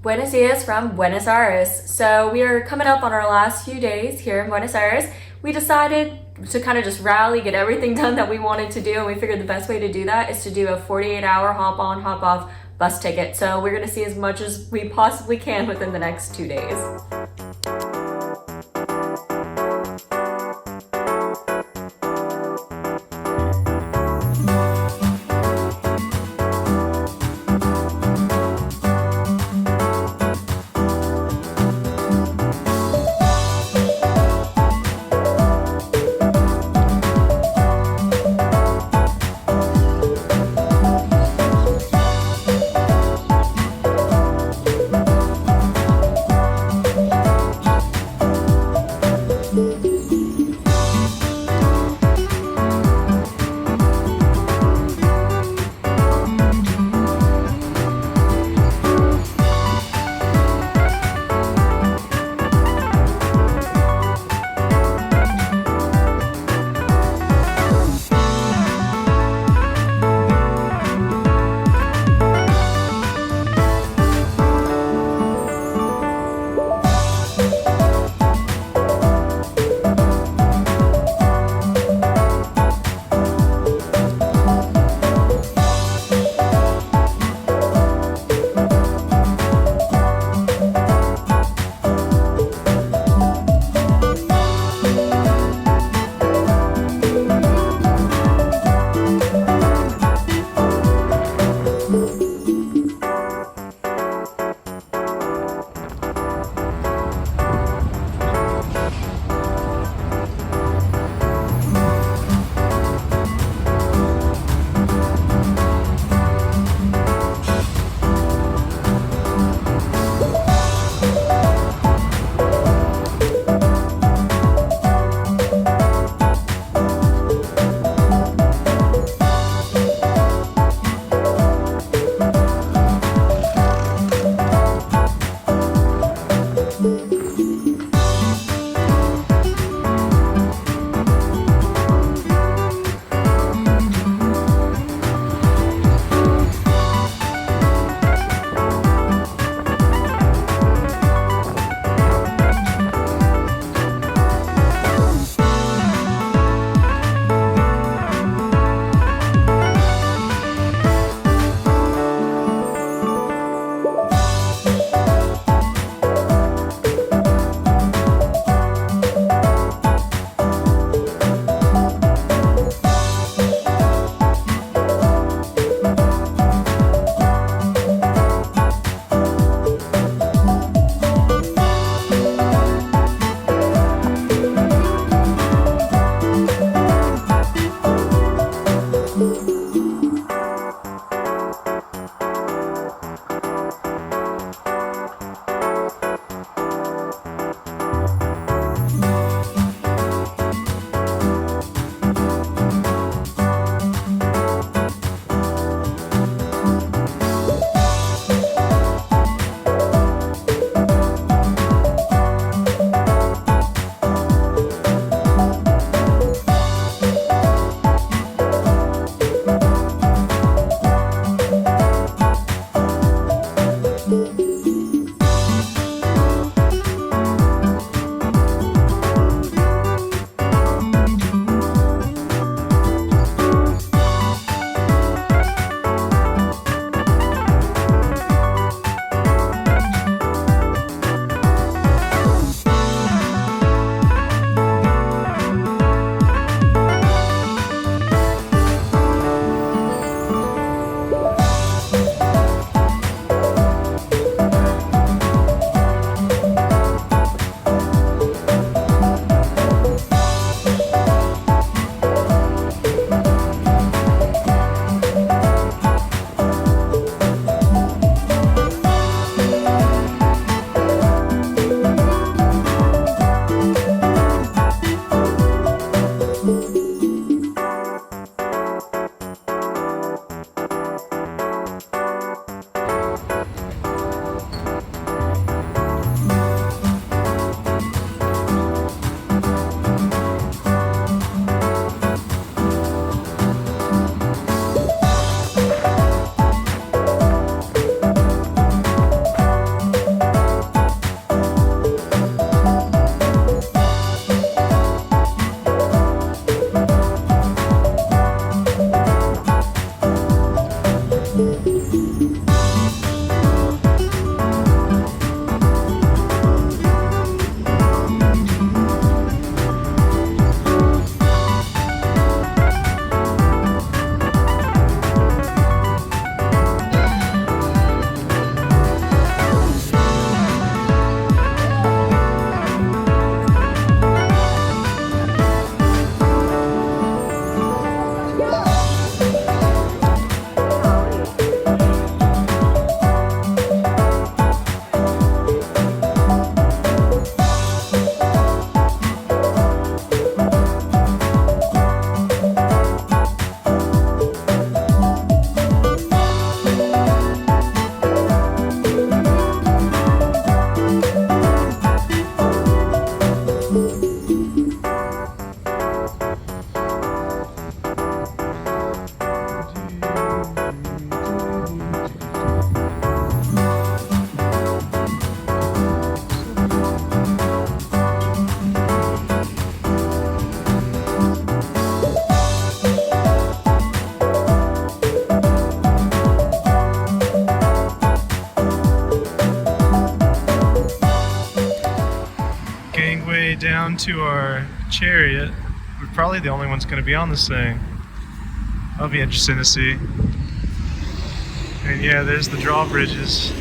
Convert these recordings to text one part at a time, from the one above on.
Buenos Aires from Buenos Aires. So we are coming up on our last few days here in Buenos Aires. We decided to kind of just rally, get everything done that we wanted to do, and we figured the best way to do that is to do a 48-hour hop on, hop off bus ticket. So we're gonna see as much as we possibly can within the next 2 days. down to our chariot. We're probably the only ones going to be on this thing. That'll be interesting to see. And yeah, there's the drawbridges.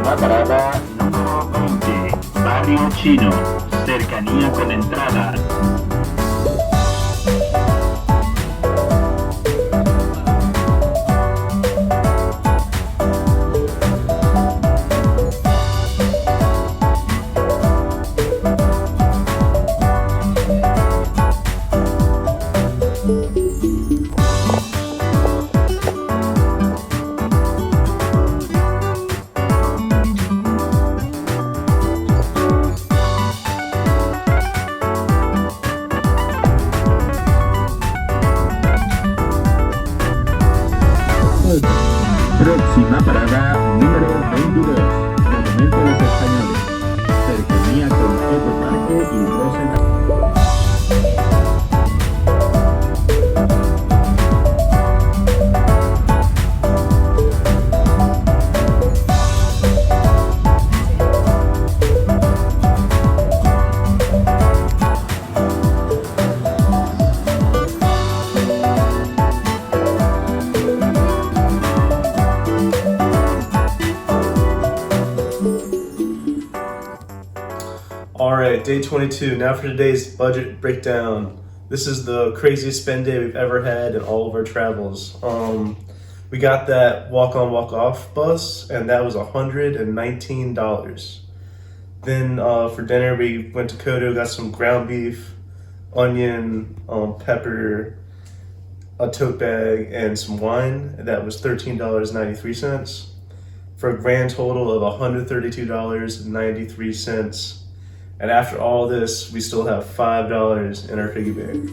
Próxima parada, número 20, Barrio Chino, cercanía con entrada. Próxima parada, número 22, Monumento de los Españoles, cercanía con Ecoparque y Rosenthal. Alright, day 22. Now for today's budget breakdown. This is the craziest spend day we've ever had in all of our travels. We got that walk-on, walk-off bus, and that was $119. Then for dinner, we went to Kodo, got some ground beef, onion, pepper, a tote bag, and some wine. That was $13.93 for a grand total of $132.93. And after all this, we still have $5 in our piggy bank.